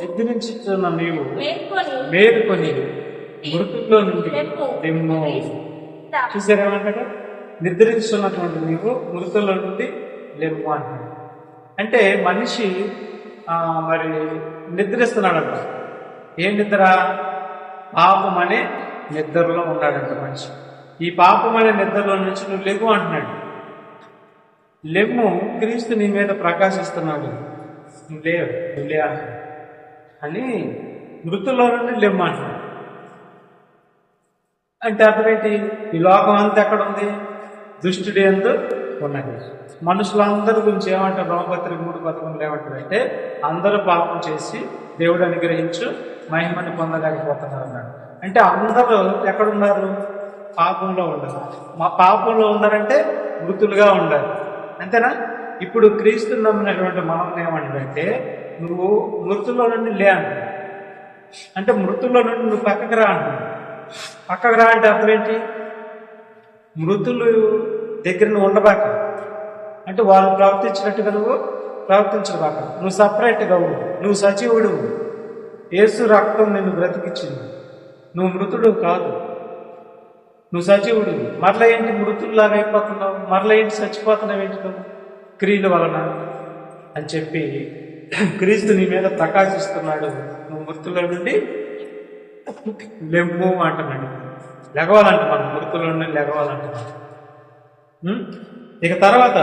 నిద్రించుచున్న నీవు మేలుకొని మృతుల్లో నుండి లెమ్ము. చూసారేమంటాడు? నిద్రించున్నటువంటి నీవు మృతుల్లో నుండి లెమ్ము అంటాడు. అంటే మనిషి మరి నిద్రిస్తున్నాడంట. ఏం నిద్ర? పాపం అనే నిద్రలో ఉన్నాడంట మనిషి. ఈ పాపం అనే నిద్రలో నుంచి నువ్వు లెమ్ము అంటున్నాడు. లెమ్ము, క్రీస్తు నీ మీద ప్రకాశిస్తున్నాడు, నువ్వు లే అని మృతుల్లో నుండి లెమ్ము అంటున్నాడు. అంటే అర్థమేంటి? ఈ లోకం అంతా ఎక్కడ ఉంది? దుష్టుడి యందు ఉన్నది. మనుషులందరి గురించి ఏమంటారు? రోమపత్రిక 3:11 ఏమంటారంటే, అందరూ పాపం చేసి దేవుడు అనుగ్రహించు మహిమని పొందలేకపోతున్నారు అన్నాడు. అంటే అందరూ ఎక్కడున్నారు? పాపంలో ఉండరు. మా పాపంలో ఉన్నారంటే మృతులుగా ఉండాలి, అంతేనా? ఇప్పుడు క్రీస్తుని నమ్మినటువంటి మనం ఏమంటారంటే, నువ్వు మృతుల్లో నుండి లే అంటున్నావు. అంటే మృతుల్లో నుండి నువ్వు పక్కకు రా అంటున్నావు. పక్కకు రా అంటే అర్థం ఏంటి? మృతులు దగ్గర నువ్వు ఉండబాక, అంటే వాళ్ళు ప్రవర్తించినట్టుగా నువ్వు ప్రవర్తించబాక. నువ్వు సపరేట్గా ఉండు. నువ్వు సజీవుడు. యేసు రక్తం నిన్ను బ్రతికిచ్చింది. నువ్వు మృతుడు కాదు, నువ్వు సజీవుడు. మరలా ఏంటి మృతుల్లాగా అయిపోతున్నావు? మరలా ఏంటి చచ్చిపోతున్నావు? ఏంటి నువ్వు? క్రియల వలన అని చెప్పి క్రీస్తు నీ మీద ప్రకాశిస్తున్నాడు. నువ్వు మృతుల నుండి లెమ్ము అంటున్నాడు. లెగవాలంట మనం, మృతుల నుండి లెగవాలంట. ఇక తర్వాత